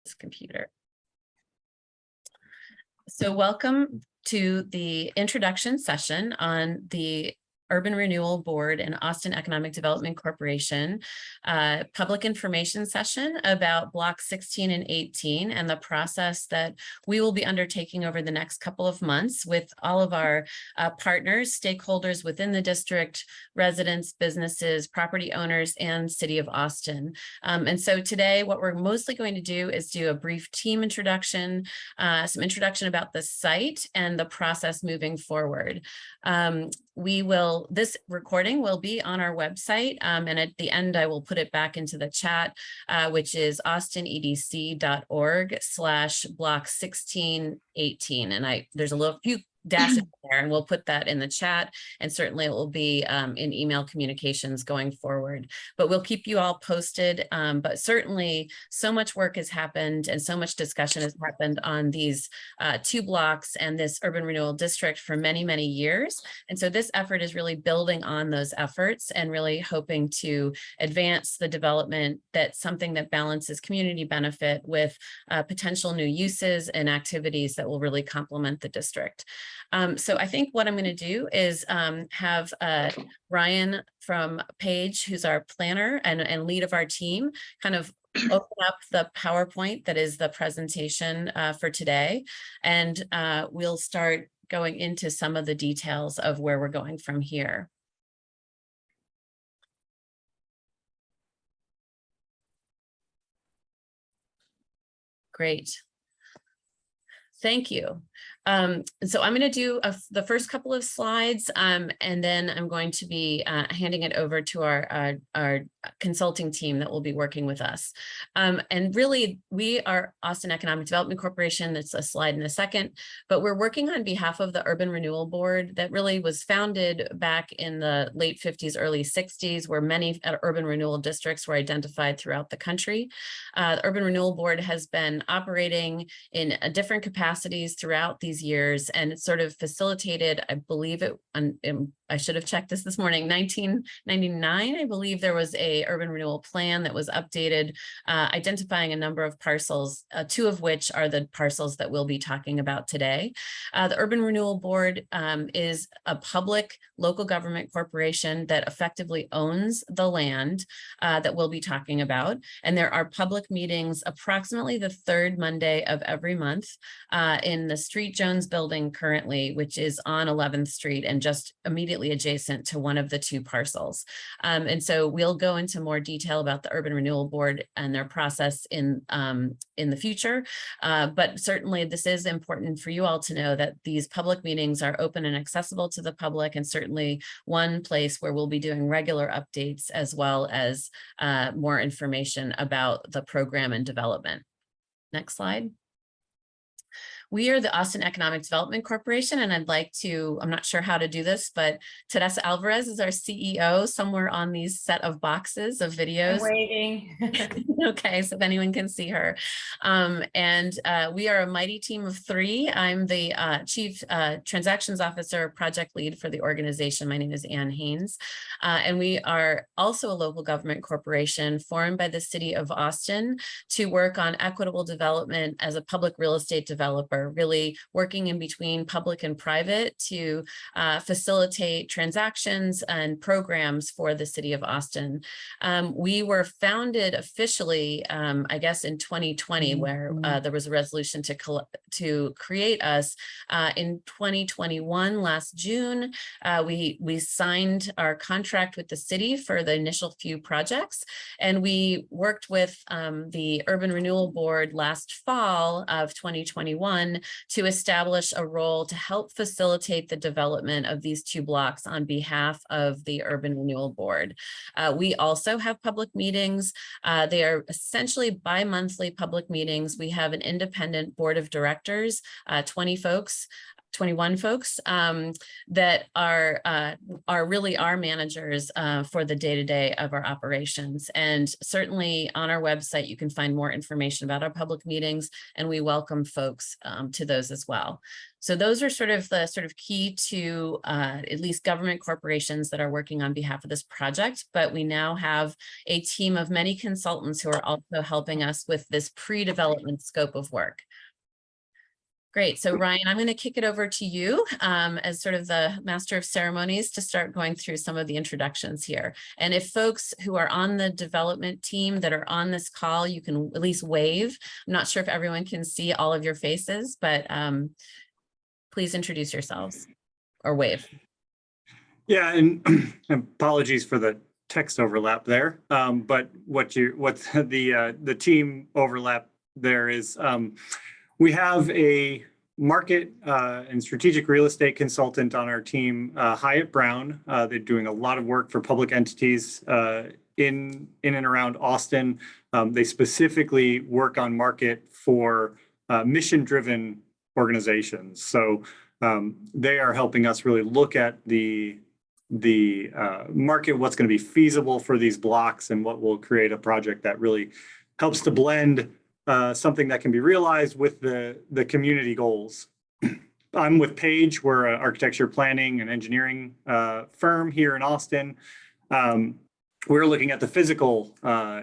this computer. So welcome to the introduction session on the Urban Renewal Board and Austin Economic Development Corporation public information session about blocks 16 and 18 and the process that we will be undertaking over the next couple of months with all of our partners, stakeholders within the district, residents, businesses, property owners, and City of Austin. And so today, what we're mostly going to do is do a brief team introduction, some introduction about the site and the process moving forward. This recording will be on our website, and at the end I will put it back into the chat, which is austinedc.org/block1618. And there's a few dashes there, and we'll put that in the chat, and certainly it will be in email communications going forward. But we'll keep you all posted. But certainly so much work has happened and so much discussion has happened on these two blocks and this urban renewal district for many, many years. And so this effort is really building on those efforts and really hoping to advance the development that's something that balances community benefit with potential new uses and activities that will really complement the district. So I think what I'm going to do is have Ryan from Page, who's our planner and lead of our team, kind of open up the PowerPoint that is the presentation for today. And we'll start going into some of the details of where we're going from here. Great. Thank you. So I'm going to do the first couple of slides, and then I'm going to be handing it over to our consulting team that will be working with us. And really, we are Austin Economic Development Corporation. That's a slide in a second, but we're working on behalf of the Urban Renewal Board that really was founded back in the late 50s, early 60s, where many urban renewal districts were identified throughout the country. The Urban Renewal Board has been operating in different capacities throughout these years, and it sort of facilitated, I believe I should have checked this morning, 1999, I believe there was a urban renewal plan that was updated, identifying a number of parcels, two of which are the parcels that we'll be talking about today. The Urban Renewal Board is a public local government corporation that effectively owns the land that we'll be talking about. And there are public meetings approximately the third Monday of every month in the Street Jones building currently, which is on 11th Street and just immediately adjacent to one of the two parcels. And so we'll go into more detail about the Urban Renewal Board and their process in the future. But certainly this is important for you all to know that these public meetings are open and accessible to the public, and certainly one place where we'll be doing regular updates as well as more information about the program and development. Next slide. We are the Austin Economic Development Corporation, and I'd like to, I'm not sure how to do this, but Teresa Alvarez is our CEO somewhere on these set of boxes of videos. I'm waiting. Okay, so if anyone can see her. We are a mighty team of three. I'm the Chief Transactions Officer, Project Lead for the organization. My name is Ann Haynes. And we are also a local government corporation formed by the City of Austin to work on equitable development as a public real estate developer, really working in between public and private to facilitate transactions and programs for the City of Austin. We were founded officially, I guess, in 2020, where there was a resolution to create us. In 2021, last June, we signed our contract with the city for the initial few projects, and we worked with the Urban Renewal Board last fall of 2021 to establish a role to help facilitate the development of these two blocks on behalf of the Urban Renewal Board. We also have public meetings. They are essentially bi-monthly public meetings. We have an independent board of directors, 20 folks, 21 folks that are really our managers for the day-to-day of our operations. And certainly on our website, you can find more information about our public meetings, and we welcome folks to those as well. So those are sort of the key to at least government corporations that are working on behalf of this project. But we now have a team of many consultants who are also helping us with this pre-development scope of work. Great. So Ryan, I'm going to kick it over to you as sort of the master of ceremonies to start going through some of the introductions here. And if folks who are on the development team that are on this call, you can at least wave. I'm not sure if everyone can see all of your faces, but please introduce yourselves or wave. Yeah, and apologies for the text overlap there. But what the team overlap there is, we have a market and strategic real estate consultant on our team, Hyatt Brown. They're doing a lot of work for public entities in and around Austin. They specifically work on market for mission-driven organizations. So they are helping us really look at the market, what's going to be feasible for these blocks, and what will create a project that really helps to blend something that can be realized with the community goals. I'm with Page. We're an architecture, planning, and engineering firm here in Austin. We're looking at the physical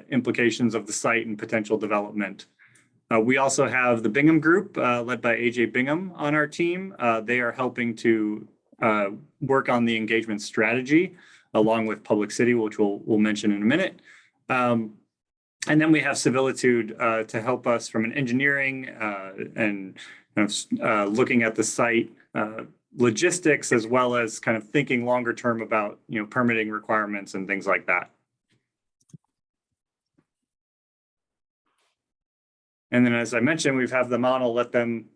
implications of the site and potential development. We also have the Bingham Group, led by AJ Bingham, on our team. They are helping to work on the engagement strategy, along with Public City, which we'll mention in a minute. And then we have Civilitude to help us from an engineering and looking at the site logistics, as well as kind of thinking longer term about permitting requirements and things like that. And then, as I mentioned, we've have them on. I'll let them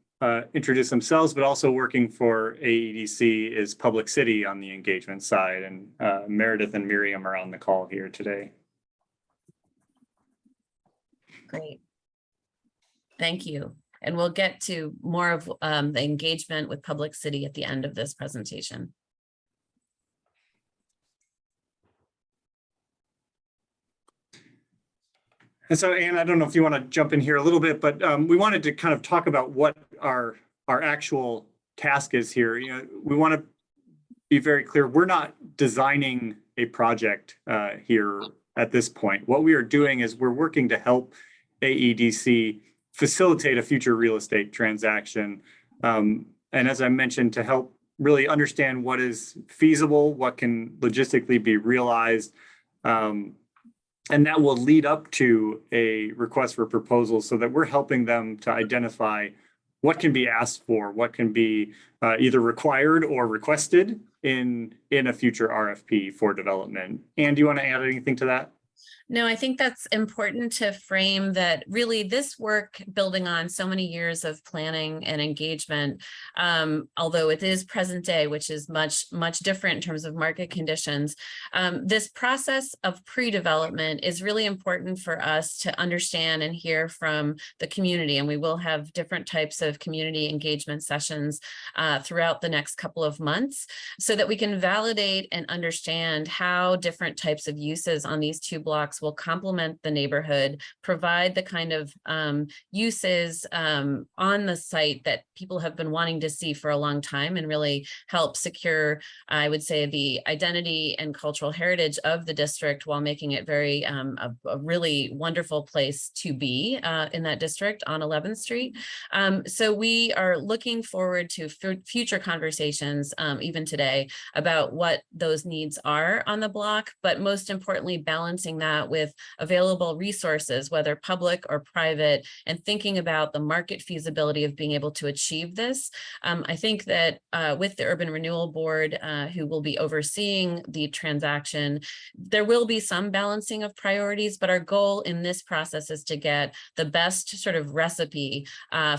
introduce themselves, but also working for AEDC is Public City on the engagement side. And Meredith and Miriam are on the call here today. Great. Thank you. And we'll get to more of the engagement with Public City at the end of this presentation. And so, Anne, I don't know if you want to jump in here a little bit, but we wanted to kind of talk about what our actual task is here. We want to be very clear. We're not designing a project here at this point. What we are doing is we're working to help AEDC facilitate a future real estate transaction. And as I mentioned, to help really understand what is feasible, what can logistically be realized. And that will lead up to a request for proposals, so that we're helping them to identify what can be asked for, what can be either required or requested in a future RFP for development. Anne, do you want to add anything to that? No, I think that's important to frame that really this work, building on so many years of planning and engagement, although it is present day, which is much different in terms of market conditions. This process of pre-development is really important for us to understand and hear from the community. And we will have different types of community engagement sessions throughout the next couple of months, so that we can validate and understand how different types of uses on these two blocks will complement the neighborhood, provide the kind of uses on the site that people have been wanting to see for a long time, and really help secure, I would say, the identity and cultural heritage of the district, while making it very a really wonderful place to be in that district on 11th Street. So we are looking forward to future conversations, even today, about what those needs are on the block, but most importantly, balancing that with available resources, whether public or private, and thinking about the market feasibility of being able to achieve this. I think that with the Urban Renewal Board, who will be overseeing the transaction, there will be some balancing of priorities, but our goal in this process is to get the best sort of recipe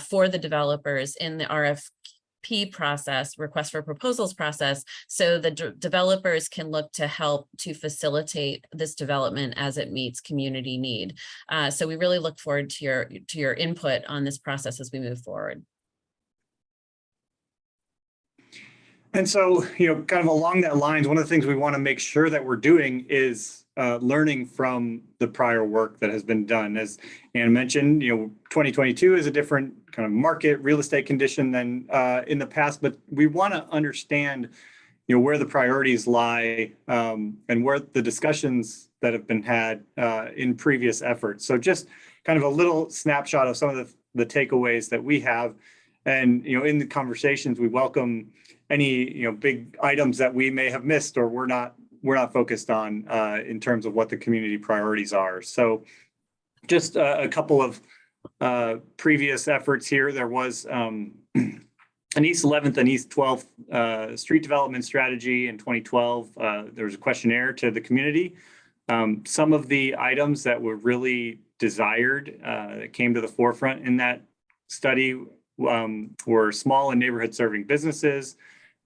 for the developers in the RFP process, request for proposals process, so the developers can look to help to facilitate this development as it meets community need. So we really look forward to your input on this process as we move forward. And so, kind of along that lines, one of the things we want to make sure that we're doing is learning from the prior work that has been done. As Ann mentioned, 2022 is a different kind of market real estate condition than in the past, but we want to understand, where the priorities lie and where the discussions that have been had in previous efforts. So just kind of a little snapshot of some of the takeaways that we have. And, in the conversations, we welcome any, big items that we may have missed or we're not focused on in terms of what the community priorities are. So just a couple of previous efforts here. There was an East 11th and East 12th street development strategy in 2012. There was a questionnaire to the community. Some of the items that were really desired that came to the forefront in that study were small and neighborhood serving businesses,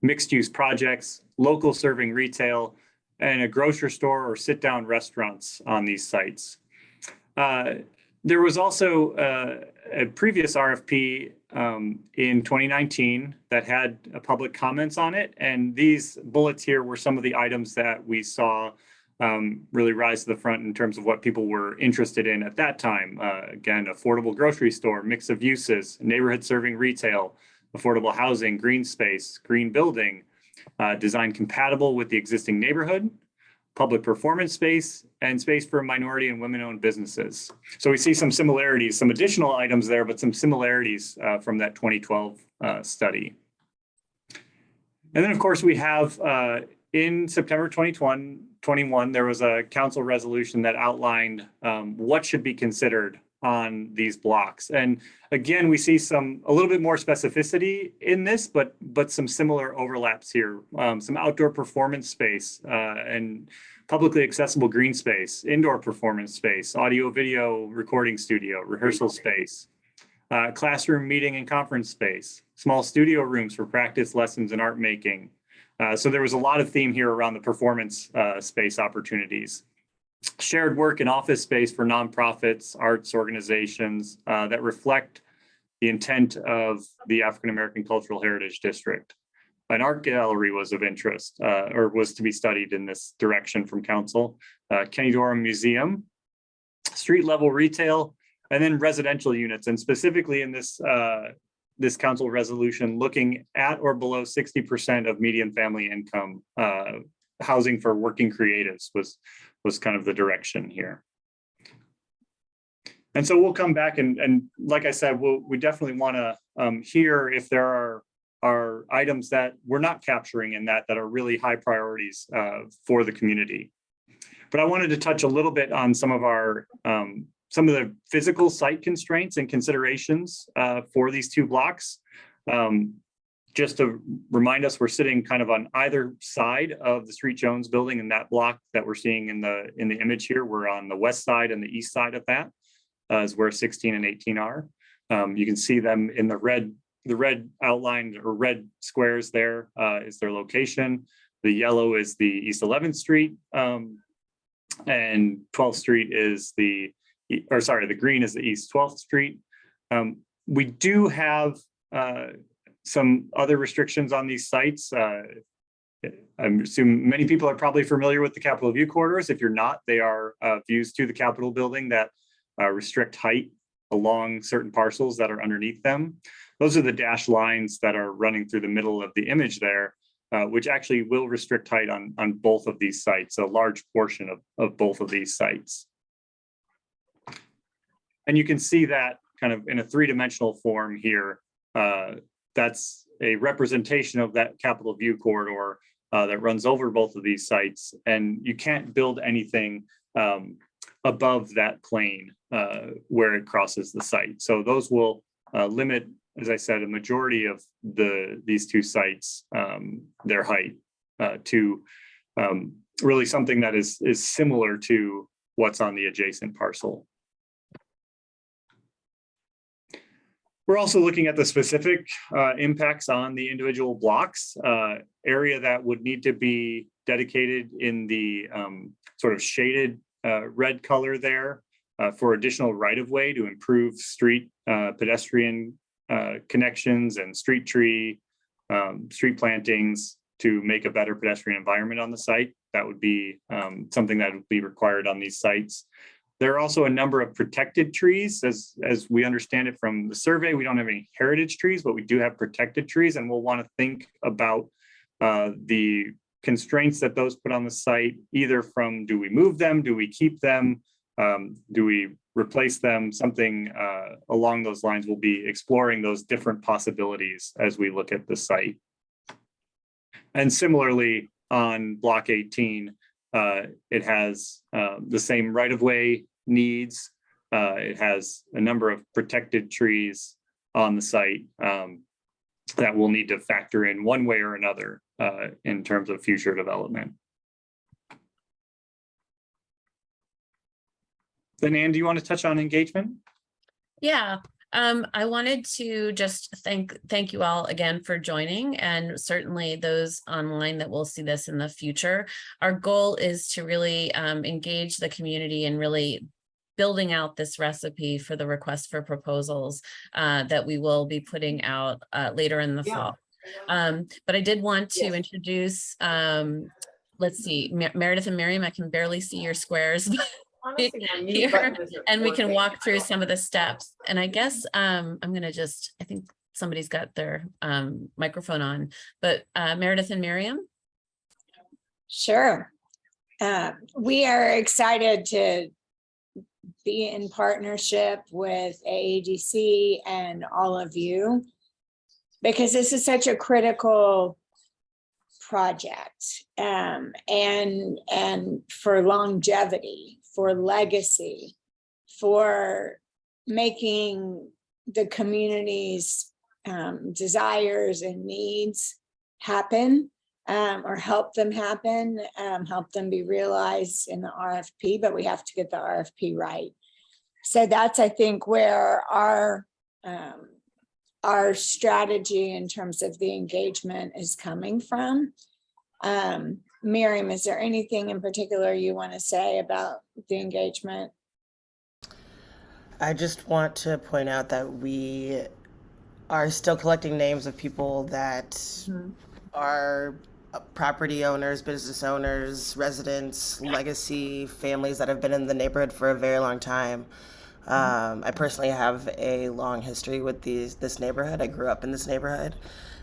mixed use projects, local serving retail, and a grocery store or sit down restaurants on these sites. There was also a previous RFP in 2019 that had public comments on it. And these bullets here were some of the items that we saw really rise to the front in terms of what people were interested in at that time. Again, affordable grocery store, mix of uses, neighborhood serving retail, affordable housing, green space, green building, design compatible with the existing neighborhood, public performance space, and space for minority and women-owned businesses. So we see some similarities, some additional items there, but some similarities from that 2012 study. And then, of course, we have in September 2021, there was a council resolution that outlined what should be considered on these blocks. And again, we see a little bit more specificity in this, but some similar overlaps here. Some outdoor performance space and publicly accessible green space, indoor performance space, audio video recording studio, rehearsal space, classroom meeting and conference space, small studio rooms for practice lessons and art making. So there was a lot of theme here around the performance space opportunities. Shared work and office space for nonprofits, arts organizations that reflect the intent of the African American Cultural Heritage District. An art gallery was of interest or was to be studied in this direction from council. Kenny Dorham Museum, street level retail, and then residential units. And specifically in this this council resolution, looking at or below 60% of median family income housing for working creatives was kind of the direction here. And so we'll come back and like I said, we definitely want to hear if there are items that we're not capturing in that are really high priorities for the community. But I wanted to touch a little bit on some of the physical site constraints and considerations for these two blocks. Just to remind us, we're sitting kind of on either side of the Street Jones building in that block that we're seeing in the image here. We're on the west side and the east side of that is where 16 and 18 are. You can see them in the red outlined or red squares there is their location. The yellow is the East 11th Street and 12th Street is the green is the East 12th Street. We do have some other restrictions on these sites. I'm assuming many people are probably familiar with the Capitol View corridors. If you're not, they are views to the Capitol building that restrict height along certain parcels that are underneath them. Those are the dashed lines that are running through the middle of the image there, which actually will restrict height on both of these sites, a large portion of both of these sites. And you can see that kind of in a three-dimensional form here. That's a representation of that Capitol View corridor that runs over both of these sites. And you can't build anything above that plane where it crosses the site. So those will limit, as I said, a majority of these two sites, their height to really something that is similar to what's on the adjacent parcel. We're also looking at the specific impacts on the individual blocks, area that would need to be dedicated in the sort of shaded red color there for additional right-of-way to improve street pedestrian connections and street tree street plantings to make a better pedestrian environment on the site. That would be something that would be required on these sites. There are also a number of protected trees. As we understand it from the survey, we don't have any heritage trees, but we do have protected trees, and we'll want to think about the constraints that those put on the site, either from, do we move them, do we keep them, do we replace them, something along those lines. We'll be exploring those different possibilities as we look at the site. And similarly, on block 18, it has the same right-of-way needs. It has a number of protected trees on the site that we'll need to factor in one way or another in terms of future development. Then, Ann, do you want to touch on engagement? Yeah. I wanted to just thank you all again for joining, and certainly those online that will see this in the future. Our goal is to really engage the community and really building out this recipe for the request for proposals that we will be putting out later in the fall. But I did want to introduce, let's see, Meredith and Miriam, I can barely see your squares. Here, and we can walk through some of the steps. And I guess I'm gonna just, I think somebody's got their microphone on, but Meredith and Miriam. Sure. We are excited to be in partnership with AEDC and all of you, because this is such a critical project, and for longevity, for legacy, for making the community's desires and needs happen, or help them happen, help them be realized in the RFP, but we have to get the RFP right. So that's, I think, where our strategy in terms of the engagement is coming from. Miriam, is there anything in particular you want to say about the engagement? I just want to point out that we are still collecting names of people that are property owners, business owners, residents, legacy families that have been in the neighborhood for a very long time. I personally have a long history with this neighborhood. I grew up in this neighborhood,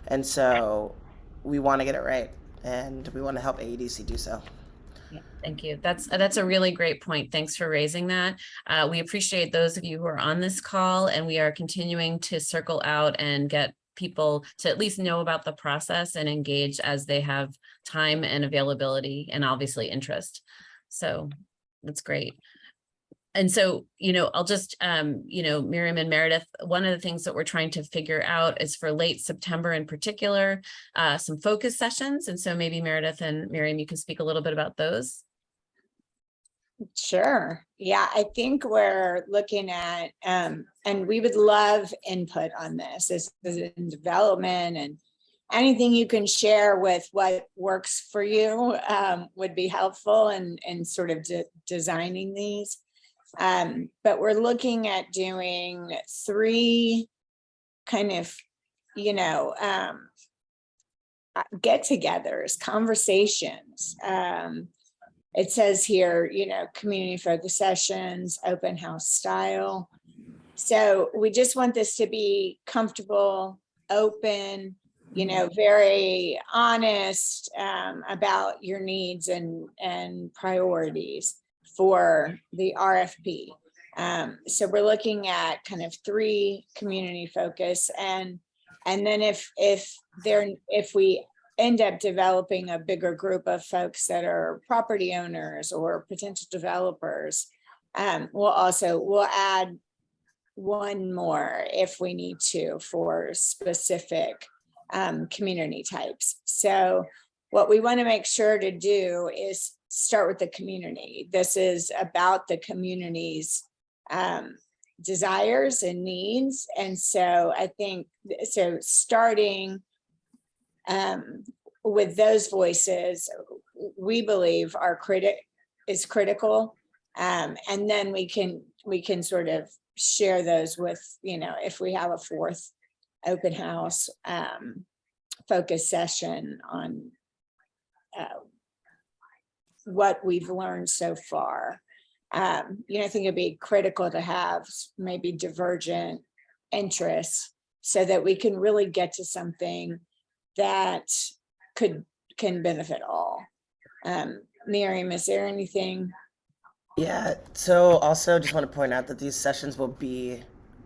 and so we want to get it right, and we want to help AEDC do so. Yeah, thank you. That's a really great point. Thanks for raising that. We appreciate those of you who are on this call, and we are continuing to circle out and get people to at least know about the process and engage as they have time and availability and obviously interest. So that's great. And so, I'll just, Miriam and Meredith, one of the things that we're trying to figure out is for late September in particular, some focus sessions. And so maybe Meredith and Miriam, you can speak a little bit about those. Sure. Yeah, I think we're looking at, and we would love input on this. This is in development, and anything you can share with what works for you would be helpful in sort of designing these. But we're looking at doing 3 kind of, get-togethers, conversations. It says here, community focus sessions, open house style. So we just want this to be comfortable, open, very honest about your needs and priorities for the RFP. So we're looking at kind of 3 community focus, and then if we end up developing a bigger group of folks that are property owners or potential developers, we'll add 1 more if we need to for specific community types. So what we want to make sure to do is start with the community. This is about the community's desires and needs. And so I think, starting with those voices, we believe is critical. And then we can sort of share those with, if we have a 4th open house, focus session on what we've learned so far. I think it'd be critical to have maybe divergent interests so that we can really get to something that can benefit all. Miriam, is there anything? Yeah, so also just want to point out that these sessions will be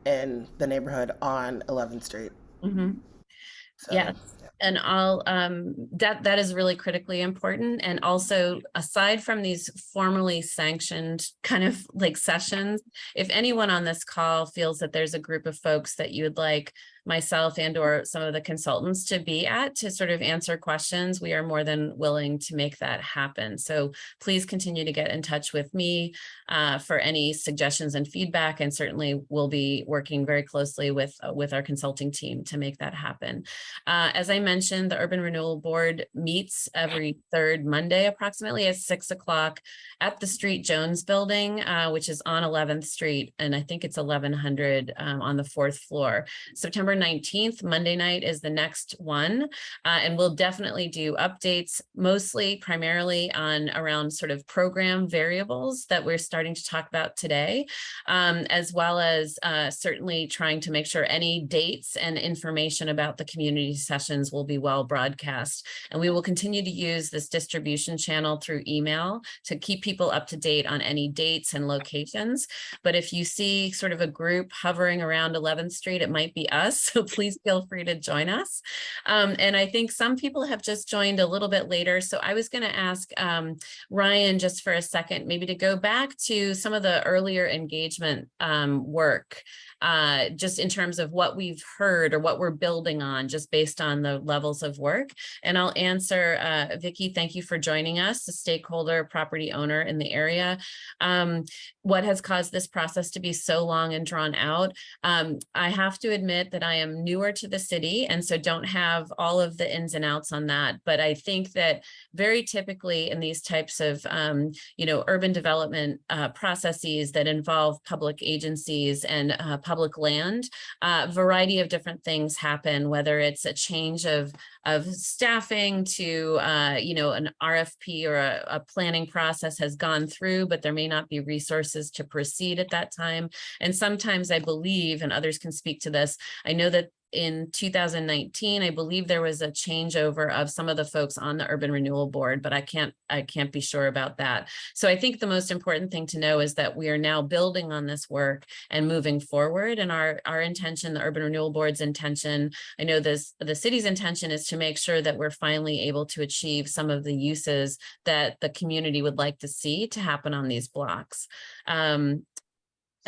in the neighborhood on 11th Street. Mhm. So, Yeah. And I'll that is really critically important. And also, aside from these formally sanctioned kind of like sessions, if anyone on this call feels that there's a group of folks that you would like myself and or some of the consultants to be at to sort of answer questions, we are more than willing to make that happen. So please continue to get in touch with me for any suggestions and feedback, and certainly we'll be working very closely with our consulting team to make that happen. As I mentioned, the Urban Renewal Board meets every third Monday approximately at 6 o'clock at the Street Jones building, which is on 11th Street, and I think it's 1100 on the 4th floor. September 19th, Monday night, is the next one, and we'll definitely do updates, mostly primarily on around sort of program variables that we're starting to talk about today, as well as certainly trying to make sure any dates and information about the community sessions will be well broadcast. And we will continue to use this distribution channel through email to keep people up to date on any dates and locations. But if you see sort of a group hovering around 11th Street, it might be us. So please feel free to join us. And I think some people have just joined a little bit later. So I was going to ask Ryan just for a second, maybe to go back to some of the earlier engagement work, just in terms of what we've heard or what we're building on, just based on the levels of work. And I'll answer, Vicki, thank you for joining us, a stakeholder, property owner in the area. What has caused this process to be so long and drawn out? I have to admit that I am newer to the city, and so don't have all of the ins and outs on that. But I think that very typically in these types of, urban development processes that involve public agencies and public land, a variety of different things happen, whether it's a change of staffing to, an RFP or a planning process has gone through, but there may not be resources to proceed at that time. And sometimes I believe, and others can speak to this, I know that in 2019, I believe there was a changeover of some of the folks on the Urban Renewal Board, but I can't be sure about that. So I think the most important thing to know is that we are now building on this work and moving forward. And our intention, the Urban Renewal Board's intention, I know the city's intention, is to make sure that we're finally able to achieve some of the uses that the community would like to see to happen on these blocks.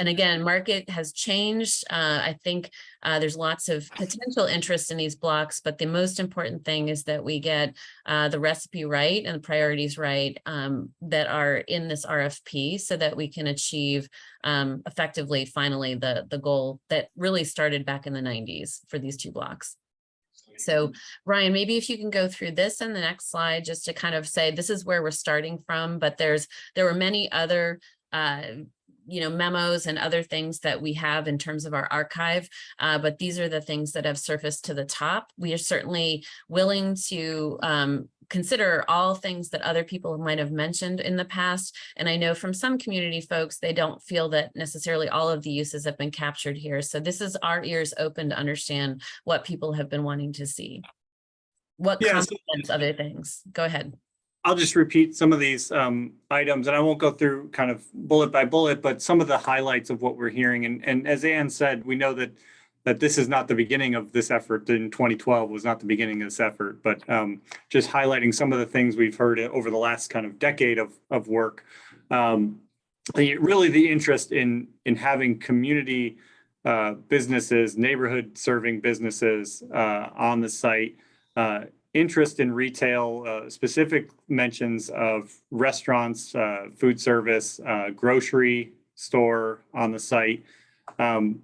And again, market has changed. I think there's lots of potential interest in these blocks, but the most important thing is that we get the recipe right and the priorities right that are in this RFP, so that we can achieve effectively, finally, the goal that really started back in the 90s for these two blocks. So Ryan, maybe if you can go through this and the next slide, just to kind of say this is where we're starting from, but there were many other memos and other things that we have in terms of our archive, but these are the things that have surfaced to the top. We are certainly willing to consider all things that other people might have mentioned in the past. And I know from some community folks, they don't feel that necessarily all of the uses have been captured here. So this is our ears open to understand what people have been wanting to see. What complements other things? Go ahead. I'll just repeat some of these items, and I won't go through kind of bullet by bullet, but some of the highlights of what we're hearing. And as Ann said, we know that this is not the beginning of this effort. In 2012 was not the beginning of this effort, but just highlighting some of the things we've heard over the last kind of decade of work. Really the interest in having community businesses, neighborhood serving businesses on the site, interest in retail, specific mentions of restaurants, food service, grocery store on the site. And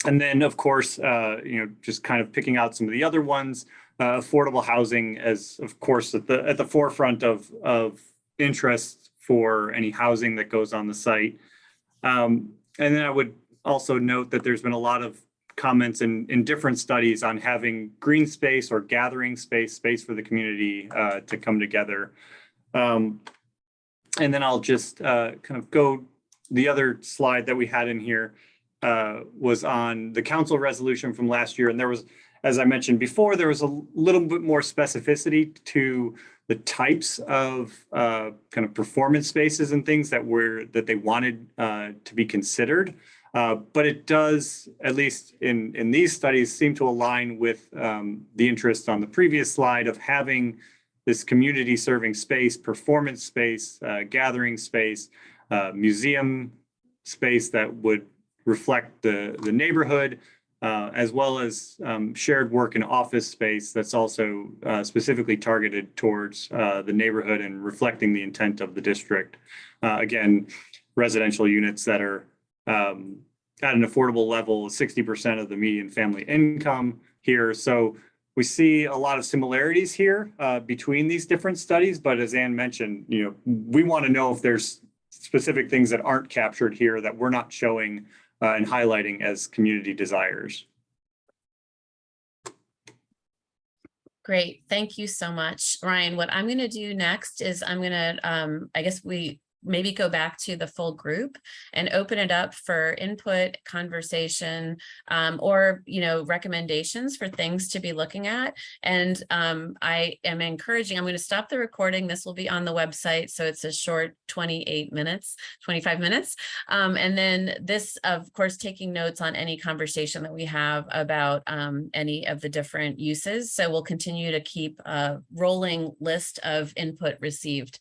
then, of course, just kind of picking out some of the other ones, affordable housing as, of course, at the forefront of interest for any housing that goes on the site. And then I would also note that there's been a lot of comments in different studies on having green space or gathering space for the community to come together. And then I'll just kind of go, the other slide that we had in here was on the council resolution from last year. And there was, as I mentioned before, there was a little bit more specificity to the types of kind of performance spaces and things that they wanted to be considered. But it does, at least in these studies, seem to align with the interest on the previous slide of having this community serving space, performance space, gathering space, museum space that would reflect the neighborhood, as well as shared work and office space that's also specifically targeted towards the neighborhood and reflecting the intent of the district. Again, residential units that are at an affordable level, 60% of the median family income here. So we see a lot of similarities here between these different studies, but as Ann mentioned, we want to know if there's specific things that aren't captured here that we're not showing and highlighting as community desires. Great, thank you so much, Ryan. What I'm going to do next is I'm going to, I guess we maybe go back to the full group and open it up for input, conversation, or recommendations for things to be looking at. And I am encouraging, I'm going to stop the recording. This will be on the website, so it's a short 25 minutes. And then this, of course, taking notes on any conversation that we have about any of the different uses. So we'll continue to keep a rolling list of input received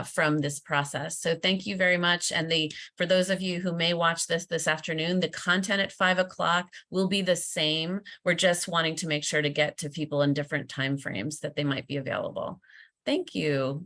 from this process. So thank you very much. And for those of you who may watch this afternoon, the content at 5 o'clock will be the same. We're just wanting to make sure to get to people in different timeframes that they might be available. Thank you.